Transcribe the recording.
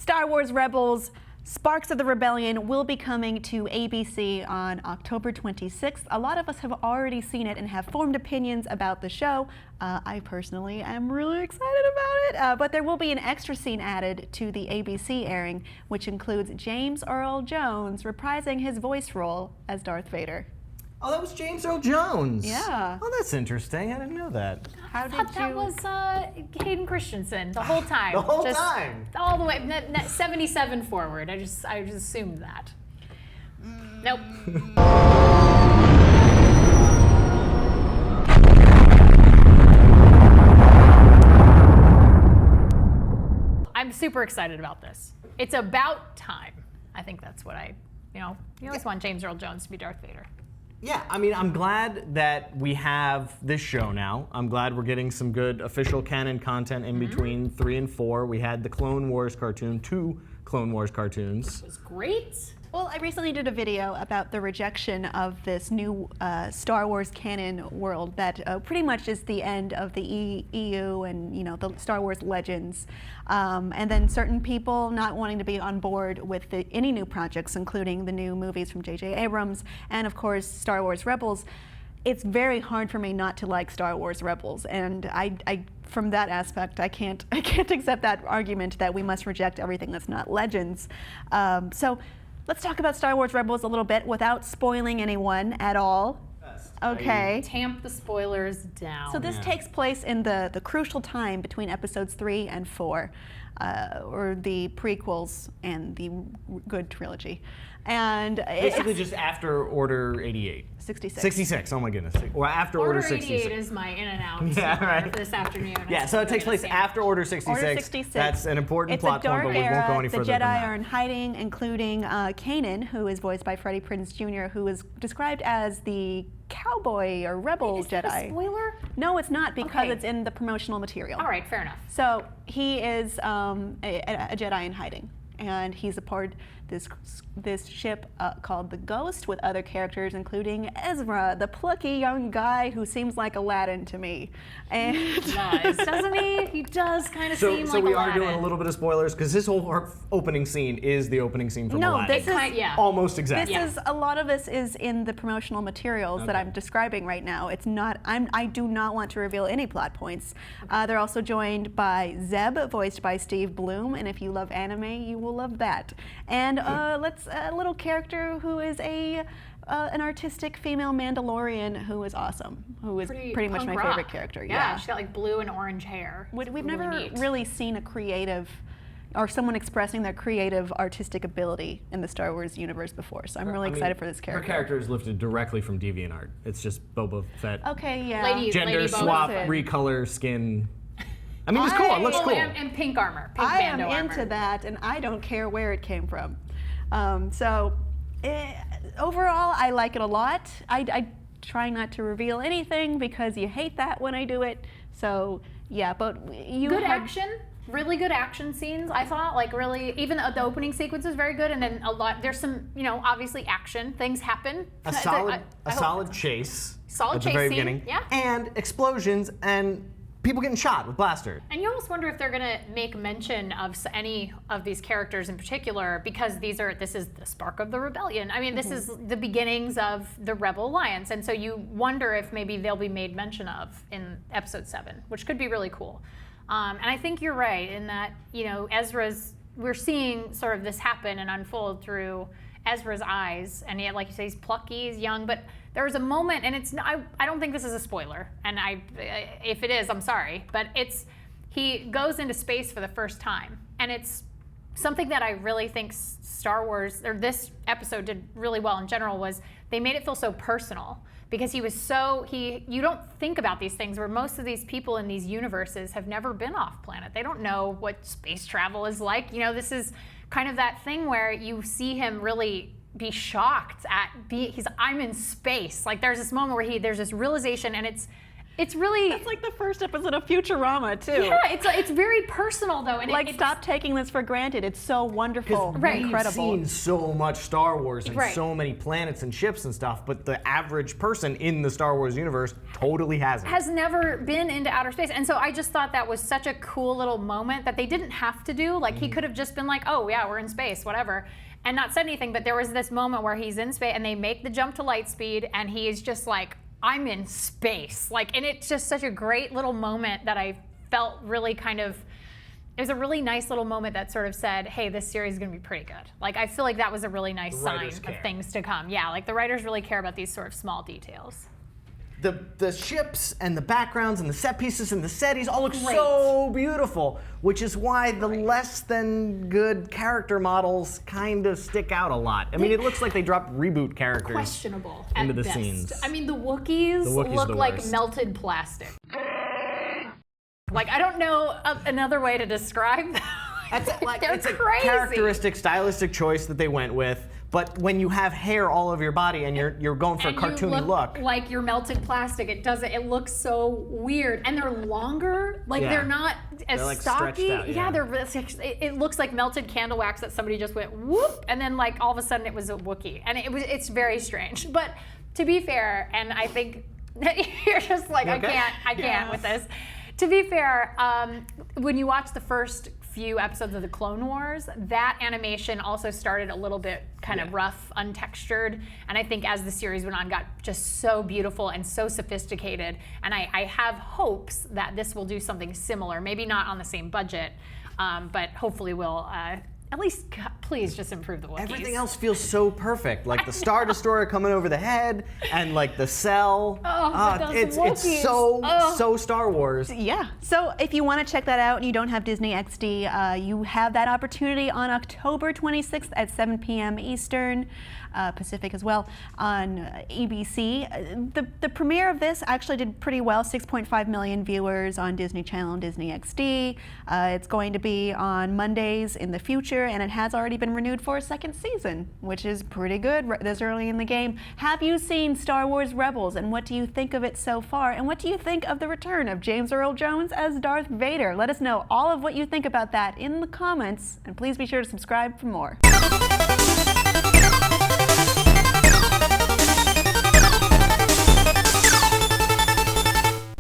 Star Wars Rebels, Sparks of the Rebellion will be coming to ABC on October 26th. A lot of us have already seen it and have formed opinions about the show. I personally am really excited about it, but there will be an extra scene added to the ABC airing, which includes James Earl Jones reprising his voice role as Darth Vader. Oh, that was James Earl Jones. Yeah. Oh, that's interesting. I didn't know that. I thought that was Hayden Christensen the whole time. The whole time? All the way, 77 forward. I just assumed that. Nope. I'm super excited about this. It's about time. I think that's what you always want James Earl Jones to be Darth Vader. Yeah, I mean, I'm glad that we have this show now. I'm glad we're getting some good official canon content in between 3 and 4. We had the Clone Wars cartoon, 2 Clone Wars cartoons. It was great. Well, I recently did a video about the rejection of this new Star Wars canon world that pretty much is the end of the EU and the Star Wars legends, and then certain people not wanting to be on board with any new projects, including the new movies from J.J. Abrams and of course Star Wars Rebels. It's very hard for me not to like Star Wars Rebels, and I from that aspect, I can't accept that argument that we must reject everything that's not legends. So. Let's talk about Star Wars Rebels a little bit without spoiling anyone at all. Okay. Tamp the spoilers down. So this takes place in the crucial time between episodes 3 and 4, or the prequels and the good trilogy. And basically just after Order 88. 66. 66, oh my goodness. Or after Order 66. Order 88 is my in and out this afternoon. Yeah, so it takes place after Order 66. Order 66. That's an important plot point, but we won't go any further than that. The Jedi are in hiding, including Kanan, who is voiced by Freddie Prinze Jr., who is described as the cowboy or rebel Jedi. Is that a spoiler? No, it's not, because it's in the promotional material. All right, fair enough. So he is a Jedi in hiding, and he's aboard this ship called the Ghost with other characters, including Ezra, the plucky young guy who seems like Aladdin to me. And he does, doesn't he? He does kind of seem like Aladdin. So we are doing a little bit of spoilers, because this whole opening scene is the opening scene from Aladdin. This is almost exactly. A lot of this is in the promotional materials that I'm describing right now. It's not. I do not want to reveal any plot points. They're also joined by Zeb, voiced by Steve Bloom, and if you love anime, you will love that. And a little character who is an artistic female Mandalorian who is awesome, who is pretty much my favorite character. Yeah, she's got like blue and orange hair. We've never really seen a creative, or someone expressing their creative artistic ability in the Star Wars universe before, so I'm really excited for this character. Her character is lifted directly from DeviantArt. It's just Boba Fett. Okay, yeah. Gender swap, recolor skin. I mean, it's cool. It looks cool. And pink armor. Pink I Mando am into that, and I don't care where it came from. Overall, I like it a lot. I try not to reveal anything because you hate that when I do it. So yeah, but good action. Really good action scenes, I thought. Like really, even the opening sequence is very good, and then there's some, obviously action. Things happen. A solid chase. Solid at chase the very scene, beginning. yeah. And explosions and people getting shot with blasters. And you almost wonder if they're gonna make mention of any of these characters in particular, because this is the spark of the rebellion. I mean, this is the beginnings of the Rebel Alliance, and so you wonder if maybe they'll be made mention of in Episode 7, which could be really cool. And I think you're right in that, we're seeing sort of this happen and unfold through Ezra's eyes, and yet, like you say, he's plucky, he's young, but there's a moment, and I don't think this is a spoiler, and if it is, I'm sorry, but he goes into space for the first time, and it's something that I really think Star Wars, or this episode did really well in general, was they made it feel so personal, because you don't think about these things, where most of these people in these universes have never been off planet. They don't know what space travel is like. This is kind of that thing where you see him really be shocked at I'm in space. Like there's this moment where there's this realization, and It's really It's like the first episode of Futurama too. yeah. It's very personal though, and Like, stop taking this for granted. It's so wonderful, Right. incredible. We've seen so much Star Wars and Right. so many planets and ships and stuff, but the average person in the Star Wars universe totally hasn't. Has never been into outer space, and so I just thought that was such a cool little moment that they didn't have to do. Like he could have just been like, "Oh yeah, we're in space, whatever," and not said anything. But there was this moment where he's in space, and they make the jump to light speed, and he is just like, "I'm in space," like, and it's just such a great little moment that I felt really kind of. It was a really nice little moment that sort of said, "Hey, this series is going to be pretty good." Like I feel like that was a really nice The sign writers of care. things to come. Yeah, like the writers really care about these sort of small details. The ships and the backgrounds and the set pieces and the setties all look Great. so beautiful, which is why the less than good character models kind of stick out a lot. I mean, it looks like they dropped reboot characters. Questionable into at the best. scenes. I mean, the Wookiees look the like worst. melted plastic. Like I don't know another way to describe them. They're It's a crazy. characteristic, stylistic choice that they went with. But when you have hair all over your body and you're going for And a cartoony you look, like you're melted plastic. It doesn't. It looks so weird, and they're longer. Like Yeah. they're not as They're, like, stretched stocky. out, yeah. It looks like melted candle wax that somebody just went whoop, and then like all of a sudden it was a Wookiee, and it's very strange. But to be fair, and I think you're just like Okay. I can't with this. To be fair, when you watch the first few episodes of the Clone Wars, that animation also started a little bit kind of rough, untextured, and I think as the series went on, got just so beautiful and so sophisticated. And I have hopes that this will do something similar, maybe not on the same budget, but hopefully will. At least, please just improve the Wookiees. everything else feels so perfect. Like the Star Destroyer coming over the head and like the cell. but those it's Wookiees. so Star Wars. Yeah. So if you want to check that out and you don't have Disney XD, you have that opportunity on October 26th at 7 p.m. Eastern, Pacific as well, on ABC. The premiere of this actually did pretty well, 6.5 million viewers on Disney Channel and Disney XD. It's going to be on Mondays in the future, and it has already been renewed for a second season, which is pretty good this early in the game. Have you seen Star Wars Rebels, and what do you think of it so far? And what do you think of the return of James Earl Jones as Darth Vader? Let us know all of what you think about that in the comments, and please be sure to subscribe for more.